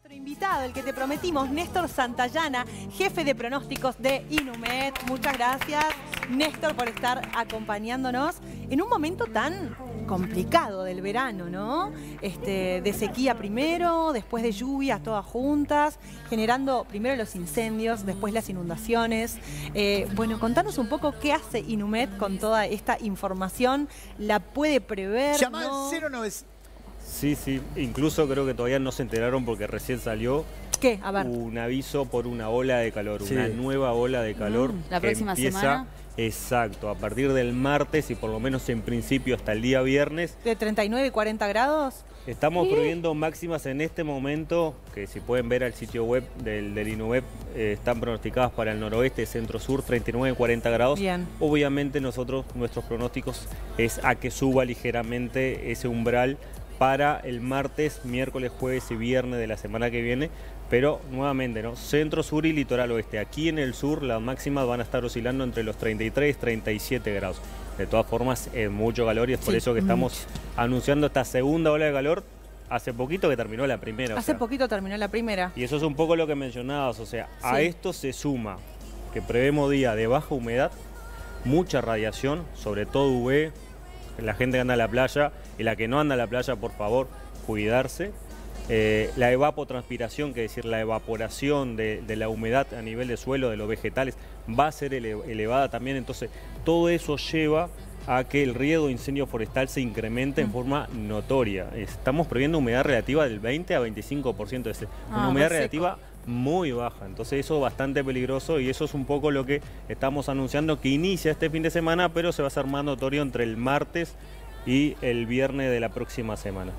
Nuestro invitado, el que te prometimos, Néstor Santayana, jefe de pronósticos de Inumet. Muchas gracias, Néstor, por estar acompañándonos en un momento tan complicado del verano, ¿no? De sequía primero, después de lluvias todas juntas, generando primero los incendios, después las inundaciones. Bueno, contanos un poco qué hace Inumet con toda esta información. ¿La puede prever? Llamá ¿no? al 090. Sí, incluso creo que todavía no se enteraron porque recién salió ¿Qué? A ver. un aviso por una ola de calor, Sí. una nueva ola de calor. La que próxima empieza, semana. Exacto, a partir del martes y por lo menos en principio hasta el día viernes. ¿De 39 y 40 grados? Estamos previendo máximas en este momento, que si pueden ver al sitio web del Inumet, están pronosticadas para el noroeste, centro-sur, 39 y 40 grados. Bien. Obviamente nuestros pronósticos es a que suba ligeramente ese umbral para el martes, miércoles, jueves y viernes de la semana que viene, pero nuevamente, ¿no? Centro, sur y litoral oeste. Aquí en el sur las máximas van a estar oscilando entre los 33 y 37 grados. De todas formas, es mucho calor y es por eso que estamos anunciando esta segunda ola de calor. Hace poquito que terminó la primera. Hace poquito terminó la primera. Y eso es un poco lo que mencionabas, o sea, a esto se suma que prevemos días de baja humedad, mucha radiación, sobre todo UV, la gente que anda a la playa y la que no anda a la playa, por favor, cuidarse. La evapotranspiración, que es decir, la evaporación de la humedad a nivel de suelo, de los vegetales, va a ser elevada también. Entonces, todo eso lleva a que el riesgo de incendio forestal se incremente en forma notoria. Estamos previendo humedad relativa del 20 a 25%, una humedad relativa muy baja, entonces eso es bastante peligroso y eso es un poco lo que estamos anunciando que inicia este fin de semana, pero se va a hacer más notorio entre el martes y el viernes de la próxima semana.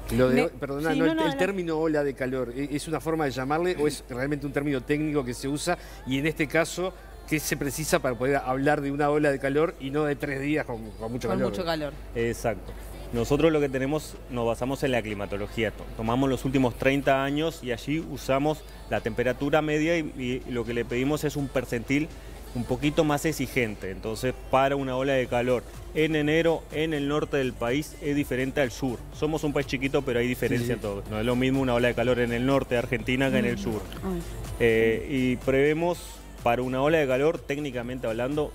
Perdona, sí, el término ola de calor, ¿es una forma de llamarle o es realmente un término técnico que se usa? Y en este caso, ¿qué se precisa para poder hablar de una ola de calor y no de 3 días con mucho calor? Con mucho calor. Exacto. Nosotros lo que tenemos, nos basamos en la climatología. Tomamos los últimos 30 años y allí usamos la temperatura media y lo que le pedimos es un percentil un poquito más exigente. Entonces, para una ola de calor en enero en el norte del país es diferente al sur. Somos un país chiquito, pero hay diferencia en todo. No es lo mismo una ola de calor en el norte de Argentina que en el sur. Y prevemos para una ola de calor, técnicamente hablando,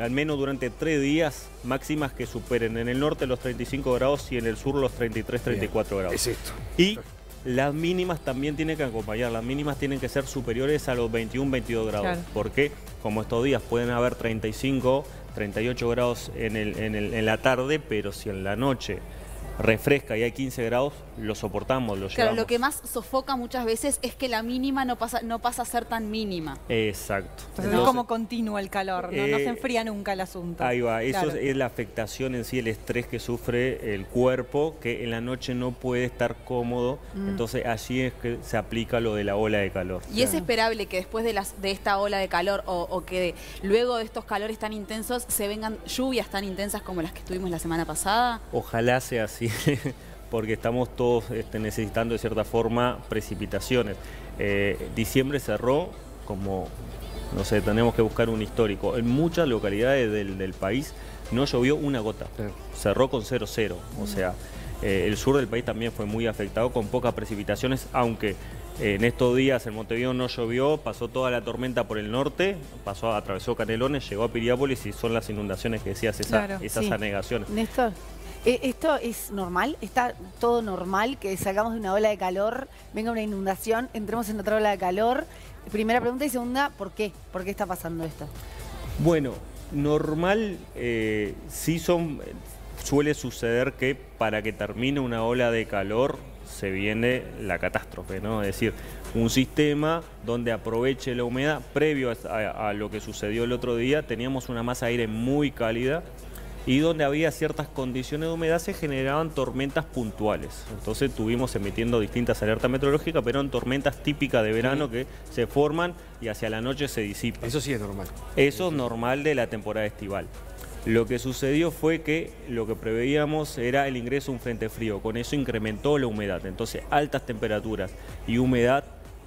al menos durante 3 días, máximas que superen en el norte los 35 grados y en el sur los 33, 34 grados. Es esto. Y las mínimas también tienen que acompañar, las mínimas tienen que ser superiores a los 21, 22 grados. Claro. Porque como estos días pueden haber 35, 38 grados en la tarde, pero si en la noche refresca y hay 15 grados, lo soportamos, lo llevamos. Claro, lo que más sofoca muchas veces es que la mínima no pasa a ser tan mínima. Exacto. Entonces es como continuo el calor, ¿no? No se enfría nunca el asunto. Ahí va, Claro. eso es la afectación en sí, el estrés que sufre el cuerpo, que en la noche no puede estar cómodo, entonces allí es que se aplica lo de la ola de calor. Y es esperable que después de esta ola de calor o que luego de estos calores tan intensos se vengan lluvias tan intensas como las que tuvimos la semana pasada. Ojalá sea así, porque estamos todos necesitando de cierta forma precipitaciones. Diciembre cerró como, no sé, tenemos que buscar un histórico. En muchas localidades del país no llovió una gota, cerró con 0,0. O sea, el sur del país también fue muy afectado con pocas precipitaciones, aunque en estos días en Montevideo no llovió, pasó toda la tormenta por el norte, atravesó Canelones, llegó a Piriápolis y son las inundaciones que decías, esas anegaciones. Néstor, ¿esto es normal? ¿Está todo normal que salgamos de una ola de calor, venga una inundación, entremos en otra ola de calor? Primera pregunta y segunda, ¿por qué? ¿Por qué está pasando esto? Bueno, normal suele suceder que para que termine una ola de calor se viene la catástrofe, ¿no? Es decir, un sistema donde aproveche la humedad. Previo a lo que sucedió el otro día, teníamos una masa de aire muy cálida y donde había ciertas condiciones de humedad se generaban tormentas puntuales. Entonces estuvimos emitiendo distintas alertas meteorológicas, pero en tormentas típicas de verano que se forman y hacia la noche se disipan. Eso sí es normal. Eso es normal de la temporada estival. Lo que sucedió fue que lo que preveíamos era el ingreso de un frente frío. Con eso incrementó la humedad. Entonces, altas temperaturas y humedad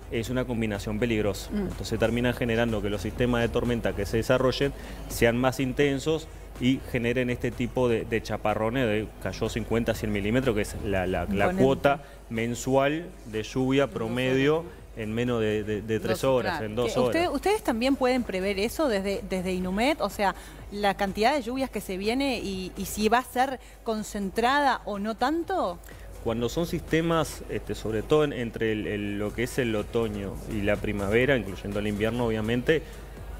es una combinación peligrosa. Entonces terminan generando que los sistemas de tormenta que se desarrollen sean más intensos y generen este tipo de chaparrones. Cayó 50 a 100 milímetros, que es la cuota mensual de lluvia promedio en menos de 3 horas, en 2 horas. ¿Ustedes también pueden prever eso desde Inumet? O sea, la cantidad de lluvias que se viene y si va a ser concentrada o no tanto. Cuando son sistemas, sobre todo entre lo que es el otoño y la primavera, incluyendo el invierno obviamente,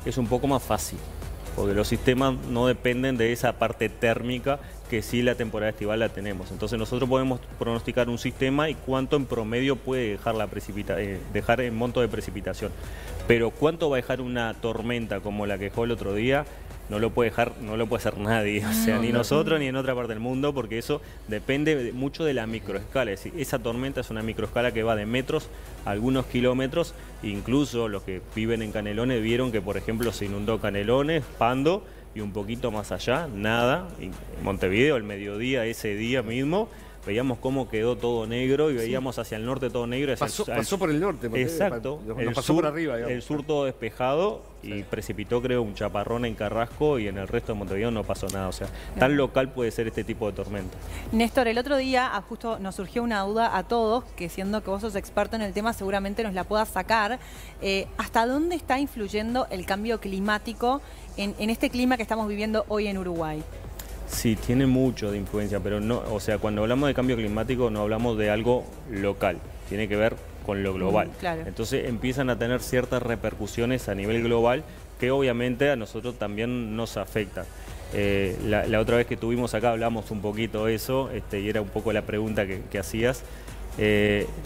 es un poco más fácil, porque los sistemas no dependen de esa parte térmica que sí la temporada estival la tenemos. Entonces nosotros podemos pronosticar un sistema y cuánto en promedio puede dejar en monto de precipitación. Pero cuánto va a dejar una tormenta como la que dejó el otro día, no lo puede hacer nadie, o sea, ni nosotros ni en otra parte del mundo, porque eso depende mucho de la microescala. Es decir, esa tormenta es una microescala que va de metros a algunos kilómetros. Incluso los que viven en Canelones vieron que, por ejemplo, se inundó Canelones, Pando, y un poquito más allá, nada. En Montevideo, al mediodía, ese día mismo, veíamos cómo quedó todo negro y veíamos hacia el norte todo negro. Pasó por el norte. Exacto. Nos pasó por arriba. Digamos. El sur todo despejado y precipitó, creo, un chaparrón en Carrasco y en el resto de Montevideo no pasó nada. O sea, tan local puede ser este tipo de tormenta. Néstor, el otro día justo nos surgió una duda a todos, que siendo que vos sos experto en el tema seguramente nos la puedas sacar. ¿Hasta dónde está influyendo el cambio climático en este clima que estamos viviendo hoy en Uruguay? Sí, tiene mucho de influencia, pero no, o sea, cuando hablamos de cambio climático no hablamos de algo local, tiene que ver con lo global. Claro. Entonces empiezan a tener ciertas repercusiones a nivel global que obviamente a nosotros también nos afectan. La otra vez que estuvimos acá hablamos un poquito de eso, y era un poco la pregunta que hacías.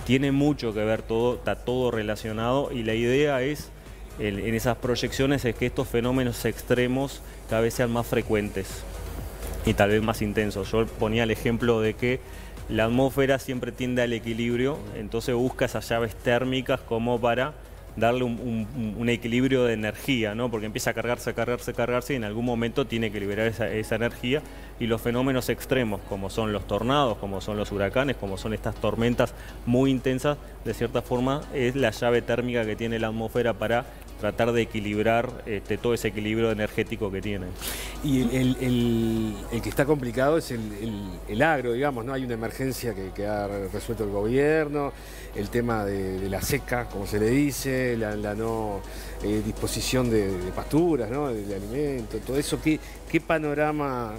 Tiene mucho que ver todo, está todo relacionado y la idea es, en esas proyecciones, es que estos fenómenos extremos cada vez sean más frecuentes y tal vez más intensos. Yo ponía el ejemplo de que la atmósfera siempre tiende al equilibrio, entonces busca esas llaves térmicas como para darle un equilibrio de energía, ¿no? Porque empieza a cargarse y en algún momento tiene que liberar esa energía, y los fenómenos extremos, como son los tornados, como son los huracanes, como son estas tormentas muy intensas, de cierta forma es la llave térmica que tiene la atmósfera para tratar de equilibrar todo ese equilibrio energético que tiene. Y el que está complicado es el agro, digamos, ¿no? Hay una emergencia que ha resuelto el gobierno, el tema de la seca, como se le dice, la no disposición de pasturas, ¿no? De alimento, todo eso. ¿Qué panorama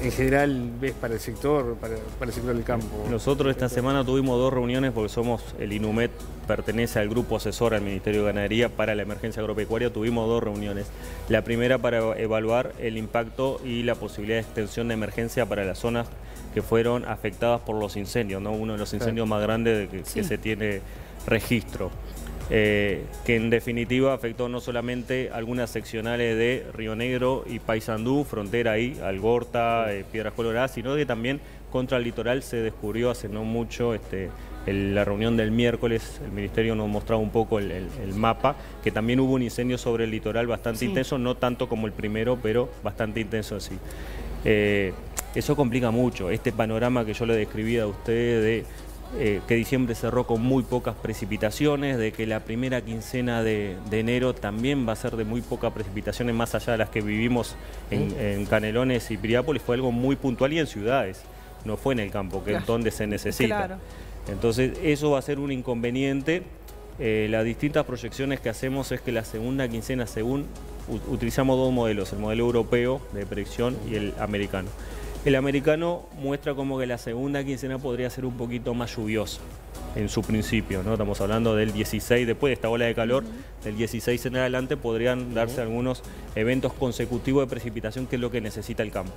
en general ves para el sector, para el sector del campo? Nosotros esta semana tuvimos 2 reuniones porque el Inumet pertenece al grupo asesor al Ministerio de Ganadería para la emergencia agropecuaria. Tuvimos 2 reuniones. La primera para evaluar el impacto y la posibilidad de extensión de emergencia para las zonas que fueron afectadas por los incendios, ¿no? Uno de los incendios más grandes que se tiene registro. Que en definitiva afectó no solamente algunas seccionales de Río Negro y Paysandú, frontera ahí, Algorta, Piedras Coloradas, sino que también contra el litoral se descubrió hace no mucho, la reunión del miércoles, el Ministerio nos mostraba un poco el mapa, que también hubo un incendio sobre el litoral bastante intenso, no tanto como el primero, pero bastante intenso sí. Eso complica mucho, este panorama que yo le describía a ustedes de que diciembre cerró con muy pocas precipitaciones, de que la primera quincena de enero también va a ser de muy pocas precipitaciones, más allá de las que vivimos en Canelones y Piriápolis, fue algo muy puntual y en ciudades, no fue en el campo, que es donde se necesita. Claro. Entonces eso va a ser un inconveniente. Las distintas proyecciones que hacemos es que la segunda quincena, utilizamos 2 modelos, el modelo europeo de predicción y el americano. El americano muestra como que la segunda quincena podría ser un poquito más lluviosa en su principio, ¿no? Estamos hablando del 16, después de esta ola de calor, del 16 en adelante podrían darse algunos eventos consecutivos de precipitación, que es lo que necesita el campo.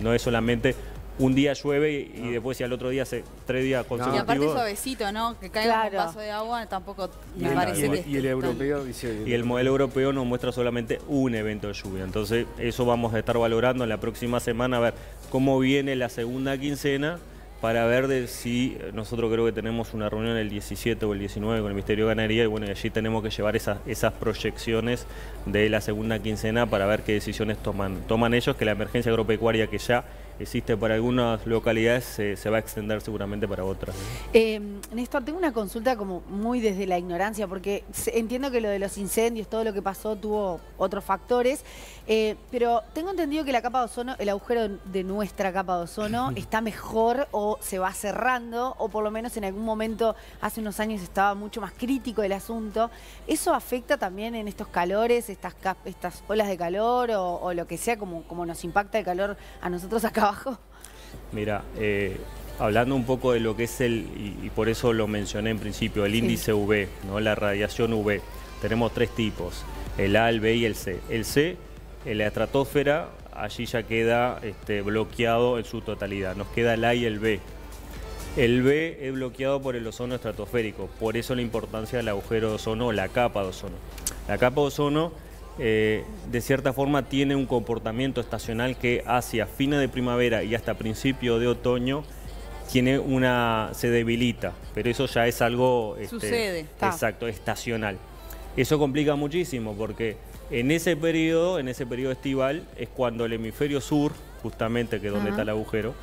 No es solamente un día llueve y después, si al otro día hace 3 días consecutivos. Y aparte suavecito, ¿no? Que caiga un vaso de agua tampoco me parece. Y el europeo dice... Y el modelo europeo nos muestra solamente un evento de lluvia. Entonces eso vamos a estar valorando en la próxima semana, a ver cómo viene la segunda quincena, para ver si nosotros creo que tenemos una reunión el 17 o el 19 con el Ministerio de Ganadería, y bueno, allí tenemos que llevar esas proyecciones de la segunda quincena para ver qué decisiones toman ellos, que la emergencia agropecuaria que ya existe para algunas localidades, se va a extender seguramente para otras. Néstor, tengo una consulta como muy desde la ignorancia, porque entiendo que lo de los incendios, todo lo que pasó, tuvo otros factores, pero tengo entendido que la capa de ozono, el agujero de nuestra capa de ozono, está mejor o se va cerrando, o por lo menos en algún momento, hace unos años estaba mucho más crítico el asunto. ¿Eso afecta también en estos calores, estas olas de calor o lo que sea, como nos impacta el calor a nosotros acá abajo? Mira, hablando un poco de lo que es y por eso lo mencioné en principio, el índice UV, ¿no? La radiación UV. Tenemos 3 tipos, el A, el B y el C. El C, en la estratosfera, allí ya queda bloqueado en su totalidad. Nos queda el A y el B. El B es bloqueado por el ozono estratosférico, por eso la importancia del agujero de ozono o la capa de ozono. La capa de ozono, de cierta forma, tiene un comportamiento estacional que hacia fines de primavera y hasta principio de otoño se debilita, pero eso ya es algo sucede. Exacto, estacional. Eso complica muchísimo porque en ese periodo estival es cuando el hemisferio sur, justamente que es donde está el agujero,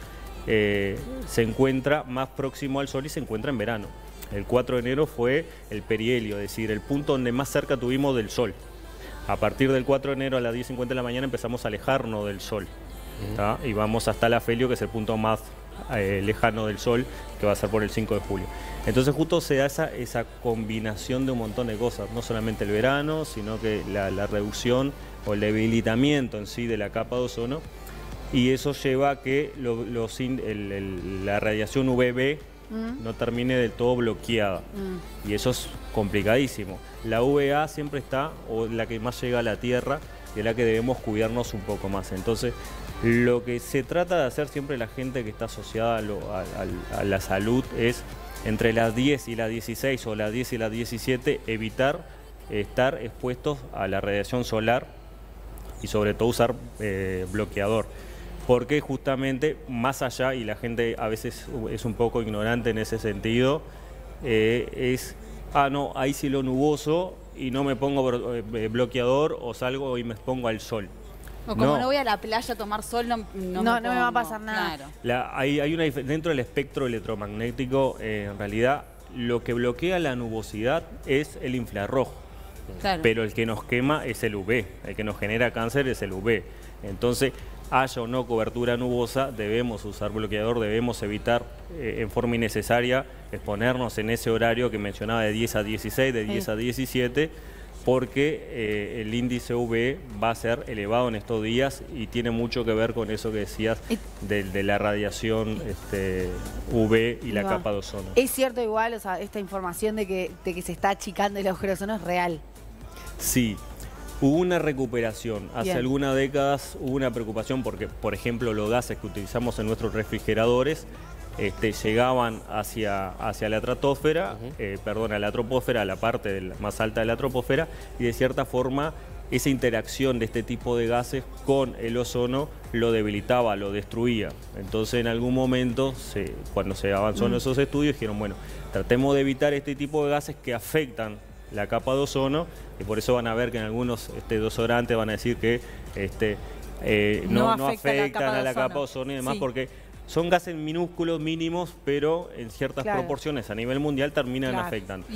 se encuentra más próximo al sol y se encuentra en verano. El 4 de enero fue el perihelio, es decir, el punto donde más cerca tuvimos del sol. A partir del 4 de enero a las 10:50 de la mañana empezamos a alejarnos del sol. Y vamos hasta el afelio, que es el punto más lejano del sol, que va a ser por el 5 de julio. Entonces justo se da esa combinación de un montón de cosas, no solamente el verano, sino que la reducción o el debilitamiento en sí de la capa de ozono, y eso lleva a que la radiación UVB no termine del todo bloqueada, y eso es complicadísimo. La UVA siempre está, o la que más llega a la Tierra, y es la que debemos cuidarnos un poco más. Entonces, lo que se trata de hacer siempre la gente que está asociada a la salud es, entre las 10 y las 16 o las 10 y las 17, evitar estar expuestos a la radiación solar y sobre todo usar bloqueador. Porque justamente más allá, y la gente a veces es un poco ignorante en ese sentido, no, hay cielo nuboso y no me pongo bloqueador, o salgo y me expongo al sol. O como no voy a la playa a tomar sol, no me va a pasar nada. Claro. Hay una dentro del espectro electromagnético, en realidad, lo que bloquea la nubosidad es el infrarrojo. Claro. Pero el que nos quema es el UV, el que nos genera cáncer es el UV. Entonces, haya o no cobertura nubosa, debemos usar bloqueador, debemos evitar en forma innecesaria exponernos en ese horario que mencionaba de 10 a 16, de 10 a 17, porque el índice UV va a ser elevado en estos días y tiene mucho que ver con eso que decías de la radiación UV y la capa de ozono. ¿Es cierto igual, o sea, esta información de que se está achicando el agujero de ozono es real? Sí. Hubo una recuperación. Hace algunas décadas hubo una preocupación porque, por ejemplo, los gases que utilizamos en nuestros refrigeradores llegaban hacia la estratosfera, a la troposfera, a la parte más alta de la troposfera, y de cierta forma esa interacción de este tipo de gases con el ozono lo debilitaba, lo destruía. Entonces, en algún momento, cuando se avanzó en esos estudios, dijeron, bueno, tratemos de evitar este tipo de gases que afectan la capa de ozono, y por eso van a ver que en algunos desodorantes van a decir que no afectan a la capa de ozono y demás, porque son gases minúsculos, mínimos, pero en ciertas proporciones a nivel mundial terminan afectando.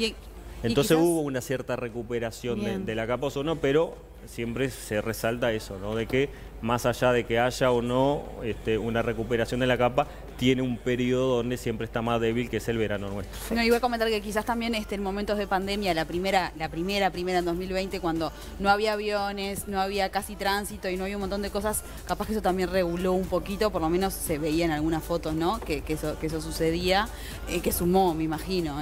Entonces hubo una cierta recuperación de la capa de ozono, pero siempre se resalta eso, ¿no? De que más allá de que haya o no una recuperación de la capa, tiene un periodo donde siempre está más débil, que es el verano nuestro. No, iba a comentar que quizás también en momentos de pandemia, la primera en 2020, cuando no había aviones, no había casi tránsito y no había un montón de cosas, capaz que eso también reguló un poquito, por lo menos se veía en algunas fotos, ¿no? Que eso sucedía, que sumó, me imagino,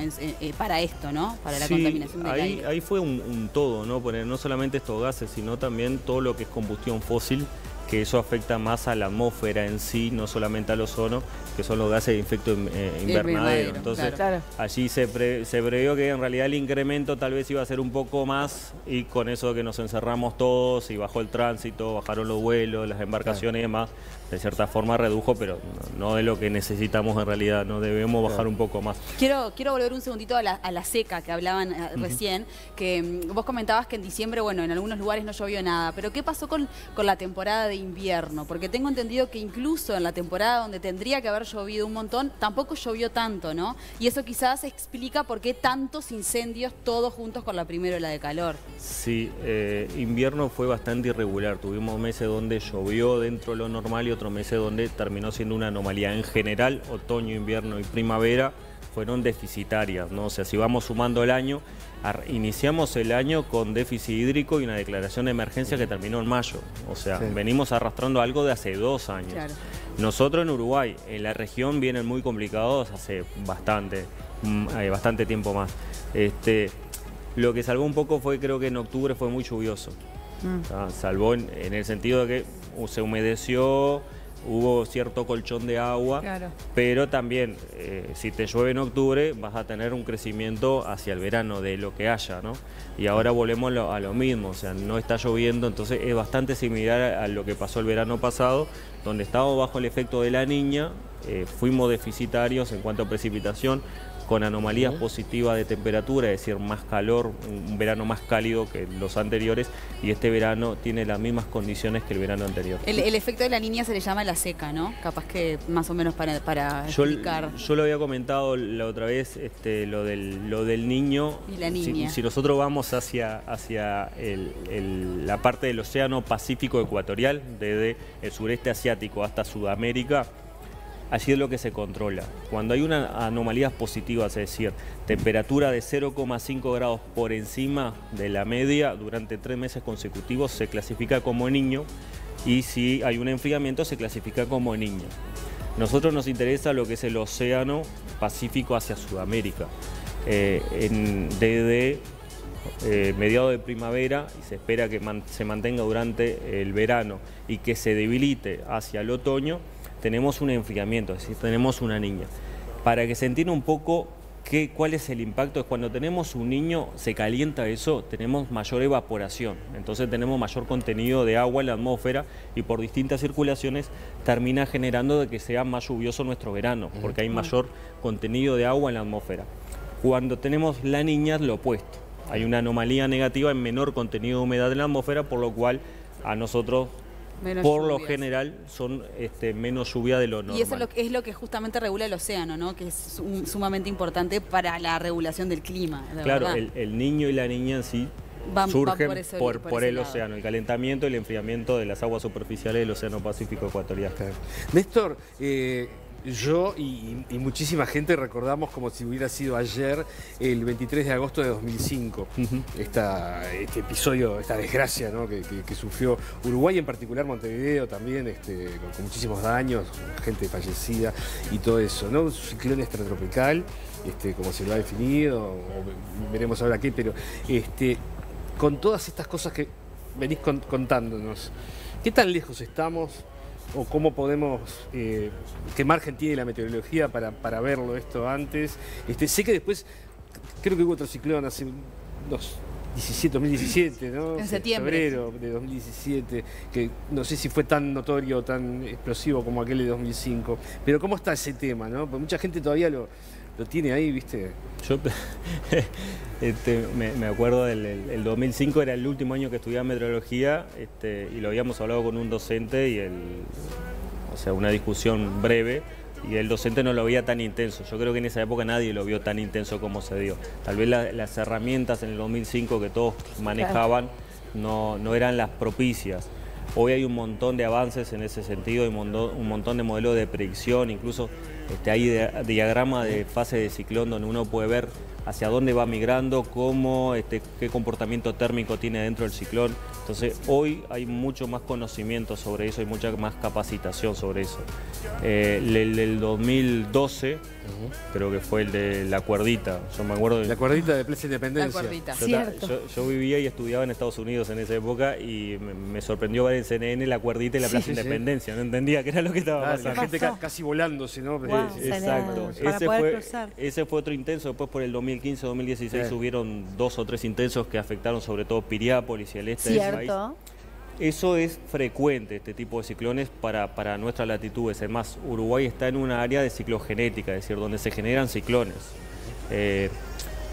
para esto, ¿no? Para la contaminación del aire. Ahí fue un todo, ¿no? Poner no solamente estos gases, sino también todo lo que es combustión fósil, que eso afecta más a la atmósfera en sí, no solamente al ozono, que son los gases de efecto invernadero. Entonces, allí se previó que en realidad el incremento tal vez iba a ser un poco más, y con eso que nos encerramos todos y bajó el tránsito, bajaron los vuelos, las embarcaciones y demás, de cierta forma redujo, pero no de lo que necesitamos en realidad, no debemos bajar un poco más. Quiero volver un segundito a la seca que hablaban recién, que vos comentabas que en diciembre, bueno, en algunos lugares no llovió nada, pero ¿qué pasó con la temporada de invierno? Porque tengo entendido que incluso en la temporada donde tendría que haber llovido un montón, tampoco llovió tanto, ¿no? Y eso quizás explica por qué tantos incendios todos juntos con la primera ola de calor. Sí, invierno fue bastante irregular, tuvimos meses donde llovió dentro de lo normal y otros meses donde terminó siendo una anomalía. En general, otoño, invierno y primavera fueron deficitarias, ¿no? O sea, si vamos sumando el año, iniciamos el año con déficit hídrico y una declaración de emergencia que terminó en mayo. O sea, venimos arrastrando algo de hace 2 años. Claro. Nosotros en Uruguay, en la región, vienen muy complicados hace bastante tiempo más. Lo que salvó un poco fue, creo que en octubre fue muy lluvioso. Salvó en el sentido de que se humedeció, hubo cierto colchón de agua, pero también si te llueve en octubre vas a tener un crecimiento hacia el verano de lo que haya, ¿no? Y ahora volvemos a lo mismo, o sea, no está lloviendo, entonces es bastante similar a lo que pasó el verano pasado, donde estábamos bajo el efecto de la Niña, fuimos deficitarios en cuanto a precipitación, con anomalías positivas de temperatura, es decir, más calor, un verano más cálido que los anteriores, y este verano tiene las mismas condiciones que el verano anterior. El efecto de la Niña se le llama la seca, ¿no? Capaz que más o menos para explicar. Yo lo había comentado la otra vez, lo del niño. Y la niña. Si nosotros vamos hacia la parte del océano Pacífico ecuatorial, desde el sureste asiático hasta Sudamérica, allí es lo que se controla. Cuando hay una anomalías positivas, es decir, temperatura de 0,5 grados por encima de la media durante 3 meses consecutivos, se clasifica como niño, y si hay un enfriamiento se clasifica como niña. Nosotros nos interesa lo que es el océano Pacífico hacia Sudamérica. Desde mediados de primavera, y se espera que se mantenga durante el verano y que se debilite hacia el otoño, tenemos un enfriamiento, es decir, tenemos una niña. Para que se entienda un poco cuál es el impacto, es cuando tenemos un niño, se calienta eso, tenemos mayor evaporación, entonces tenemos mayor contenido de agua en la atmósfera y por distintas circulaciones termina generando de que sea más lluvioso nuestro verano, porque hay mayor contenido de agua en la atmósfera. Cuando tenemos la Niña es lo opuesto, hay una anomalía negativa en menor contenido de humedad en la atmósfera, por lo cual a nosotros por lo general son menos lluvia de lo normal. Y eso es lo que justamente regula el océano, ¿no? Que es sumamente importante para la regulación del clima. Claro, el niño y la niña en sí surgen por el océano, el calentamiento y el enfriamiento de las aguas superficiales del océano Pacífico ecuatorial. Néstor, yo y muchísima gente recordamos como si hubiera sido ayer el 23 de agosto de 2005, este episodio, esta desgracia, ¿no? que sufrió Uruguay, en particular Montevideo también, con muchísimos daños, gente fallecida y todo eso, ¿no? Un ciclón extratropical, como se lo ha definido, o veremos ahora qué, pero con todas estas cosas que venís contándonos, ¿qué tan lejos estamos? ¿O cómo podemos, qué margen tiene la meteorología para verlo esto antes? Sé que después, creo que hubo otro ciclón hace 2017, ¿no? En septiembre. Febrero de 2017, que no sé si fue tan notorio, tan explosivo como aquel de 2005. Pero ¿cómo está ese tema, no? Porque mucha gente todavía lo tiene ahí, ¿viste? Yo me acuerdo del 2005, era el último año que estudiaba meteorología, y lo habíamos hablado con un docente, o sea, una discusión breve, y el docente no lo veía tan intenso. Yo creo que en esa época nadie lo vio tan intenso como se dio. Tal vez las herramientas en el 2005 que todos manejaban no eran las propicias. Hoy hay un montón de avances en ese sentido, hay un montón de modelos de predicción, incluso hay diagramas de fase de ciclón donde uno puede ver hacia dónde va migrando, qué comportamiento térmico tiene dentro del ciclón. Entonces hoy hay mucho más conocimiento sobre eso, hay mucha más capacitación sobre eso. El 2012, creo que fue el de la cuerdita, yo me acuerdo de... La cuerdita de Plaza Independencia. La cuerdita. Yo vivía y estudiaba en Estados Unidos en esa época y me sorprendió ver en CNN la cuerdita y la Plaza Independencia, no entendía qué era lo que estaba pasando. La gente casi volándose, ¿no? Wow, exacto. Ese fue otro intenso. Después por el 2015-2016 hubieron 2 o 3 intensos que afectaron sobre todo Piriápolis y el este del país. Eso es frecuente, este tipo de ciclones para nuestras latitudes. Además, Uruguay está en una área de ciclogenética, es decir, donde se generan ciclones.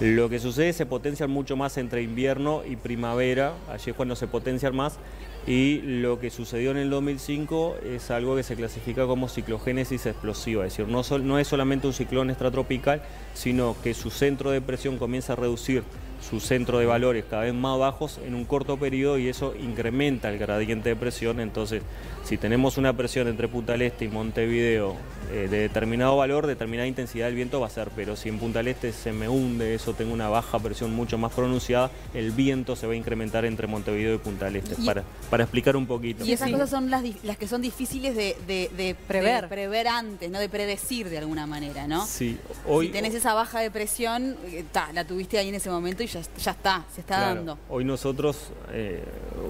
Lo que sucede es que se potencian mucho más entre invierno y primavera, allí es cuando se potencian más, y lo que sucedió en el 2005 es algo que se clasifica como ciclogénesis explosiva, es decir, no es solamente un ciclón extratropical, sino que su centro de presión comienza a reducir su centro de valores cada vez más bajos en un corto periodo y eso incrementa el gradiente de presión. Entonces, si tenemos una presión entre Punta del Este y Montevideo de determinado valor, determinada intensidad del viento va a ser, pero si en Punta del Este se me hunde, eso tengo una baja presión mucho más pronunciada, el viento se va a incrementar entre Montevideo y Punta del Este, para explicar un poquito. Y esas cosas son las que son difíciles de prever antes, ¿no? De predecir de alguna manera, ¿no? Sí. Si tenés esa baja de presión, la tuviste ahí en ese momento y ya está, se está dando. Hoy nosotros,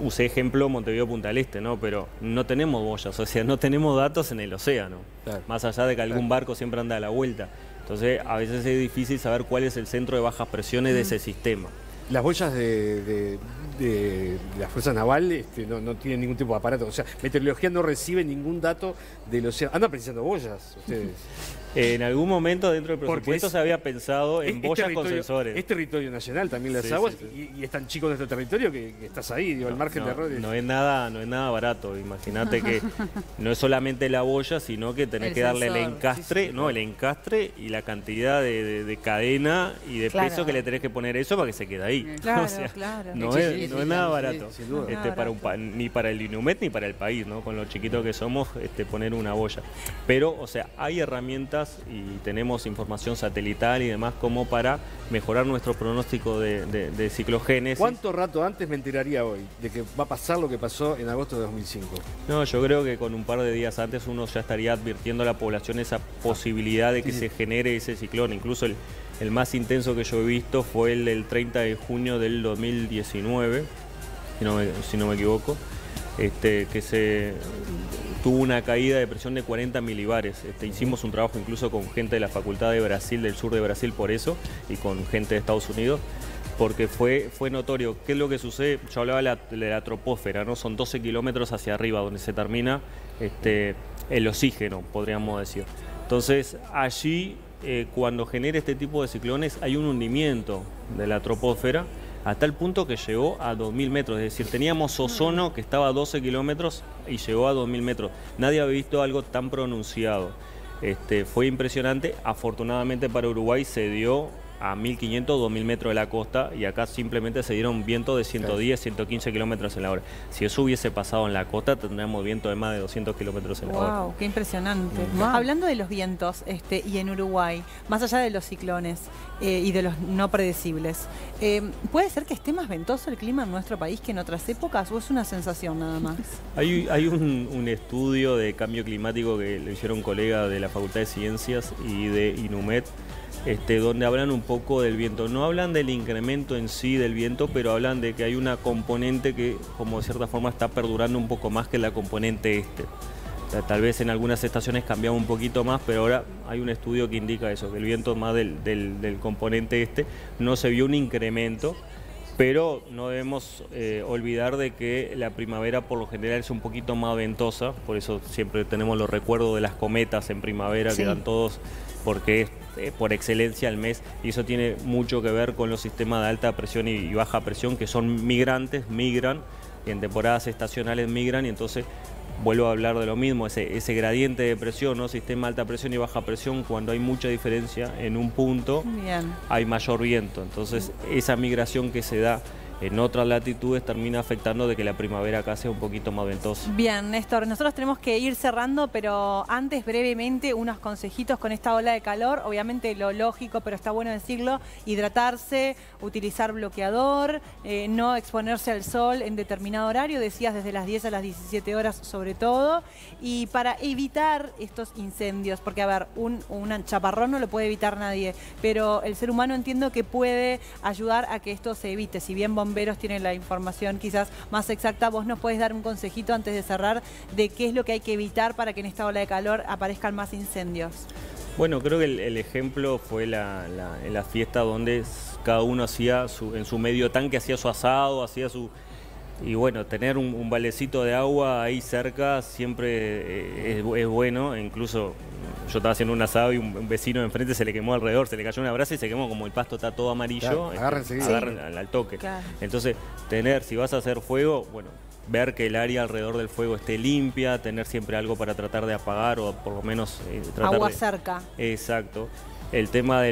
usé ejemplo Montevideo-Punta del Este, ¿no? Pero no tenemos boyas, o sea, no tenemos datos en el océano. Claro. Más allá de que algún barco siempre anda a la vuelta. Entonces, a veces es difícil saber cuál es el centro de bajas presiones de ese sistema. Las boyas de la Fuerza Naval no tienen ningún tipo de aparato. O sea, meteorología no recibe ningún dato del océano. ¿Andan precisando boyas ustedes? En algún momento dentro del presupuesto se había pensado en boyas con sensores. Es territorio nacional también las aguas y es tan chico nuestro territorio que estás ahí, digo, al margen de errores. No es nada barato. Imagínate que no es solamente la boya, sino que tenés que darle el encastre, el encastre y la cantidad de cadena y de peso que le tenés que poner eso para que se quede ahí. Claro, o sea, no es nada barato. Sin duda. Ni para el Inumet ni para el país, ¿no? Con lo chiquito que somos, poner una boya. Pero, o sea, hay herramientas y tenemos información satelital y demás como para mejorar nuestro pronóstico de ciclogénesis. ¿Cuánto rato antes me enteraría hoy de que va a pasar lo que pasó en agosto de 2005? No, yo creo que con un par de días antes uno ya estaría advirtiendo a la población esa posibilidad de que se genere ese ciclón. Incluso el más intenso que yo he visto fue el del 30 de junio del 2019, si no me equivoco, que se tuvo una caída de presión de 40 milibares. Hicimos un trabajo incluso con gente de la Facultad de Brasil, del sur de Brasil por eso, y con gente de Estados Unidos, porque fue notorio. ¿Qué es lo que sucede? Yo hablaba de la troposfera, ¿no? Son 12 kilómetros hacia arriba donde se termina el oxígeno, podríamos decir. Entonces, allí, cuando genera este tipo de ciclones, hay un hundimiento de la troposfera, a tal punto que llegó a 2.000 metros. Es decir, teníamos ozono que estaba a 12 kilómetros y llegó a 2.000 metros. Nadie había visto algo tan pronunciado. Fue impresionante. Afortunadamente para Uruguay se dio a 1.500, 2.000 metros de la costa y acá simplemente se dieron vientos de 110, 115 kilómetros en la hora. Si eso hubiese pasado en la costa, tendríamos viento de más de 200 kilómetros en la hora. ¡Wow! ¡Qué impresionante! Hablando de los vientos y en Uruguay, más allá de los ciclones y de los no predecibles, ¿puede ser que esté más ventoso el clima en nuestro país que en otras épocas o es una sensación nada más? Hay un estudio de cambio climático que lo hicieron colegas de la Facultad de Ciencias y de Inumet, donde hablan un poco del viento. No hablan del incremento en sí del viento, pero hablan de que hay una componente que, como de cierta forma, está perdurando un poco más que la componente este. O sea, tal vez en algunas estaciones cambiaba un poquito más, pero ahora hay un estudio que indica eso, que el viento más del componente este no se vio un incremento, pero no debemos olvidar de que la primavera por lo general es un poquito más ventosa, por eso siempre tenemos los recuerdos de las cometas en primavera, que dan todos, porque es por excelencia el mes, y eso tiene mucho que ver con los sistemas de alta presión y baja presión, que son migrantes, migran, y en temporadas estacionales migran, y entonces vuelvo a hablar de lo mismo, ese gradiente de presión, ¿no? Sistema de alta presión y baja presión, cuando hay mucha diferencia en un punto, hay mayor viento. Entonces, esa migración que se da en otras latitudes termina afectando de que la primavera acá sea un poquito más ventosa. Bien, Néstor, nosotros tenemos que ir cerrando, pero antes brevemente unos consejitos con esta ola de calor. Obviamente lo lógico, pero está bueno decirlo, hidratarse, utilizar bloqueador, no exponerse al sol en determinado horario, decías desde las 10 a las 17 horas sobre todo, y para evitar estos incendios, porque a ver, un chaparrón no lo puede evitar nadie, pero el ser humano entiendo que puede ayudar a que esto se evite. Si bien bomberos tienen la información quizás más exacta, vos nos podés dar un consejito antes de cerrar de qué es lo que hay que evitar para que en esta ola de calor aparezcan más incendios. Bueno, creo que el ejemplo fue en la fiesta donde cada uno hacía en su medio tanque, hacía su asado, hacía Y bueno, tener un valecito de agua ahí cerca siempre es bueno. Incluso yo estaba haciendo un asado y un vecino de enfrente se le quemó alrededor, se le cayó una brasa y se quemó. Como el pasto está todo amarillo, claro, agarran al toque. Claro. Entonces, si vas a hacer fuego, bueno, ver que el área alrededor del fuego esté limpia, tener siempre algo para tratar de apagar o por lo menos tratar Agua de... cerca. Exacto. El tema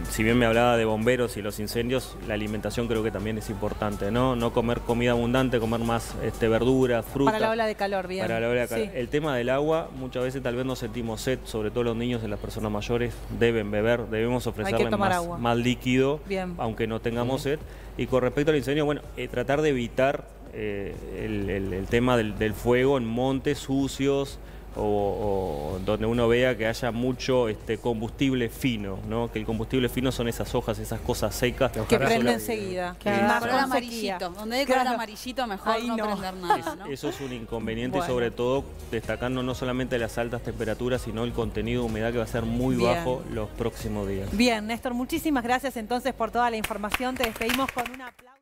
si bien me hablaba de bomberos y los incendios, la alimentación creo que también es importante, ¿no? No comer comida abundante, comer más verduras, fruta. Para la ola de calor, bien. Para la ola de calor. Sí. El tema del agua, muchas veces tal vez no sentimos sed, sobre todo los niños y las personas mayores deben beber, debemos ofrecerles más líquido, bien, aunque no tengamos sed. Y con respecto al incendio, bueno, tratar de evitar el tema del fuego en montes sucios, o donde uno vea que haya mucho combustible fino, ¿no? Que el combustible fino son esas hojas, esas cosas secas. Que prende enseguida. Más color amarillito. Donde hay color amarillito, mejor no prender nada, ¿no? Eso es un inconveniente, y sobre todo destacando no solamente las altas temperaturas, sino el contenido de humedad que va a ser muy bajo los próximos días. Bien, Néstor, muchísimas gracias entonces por toda la información. Te despedimos con un aplauso.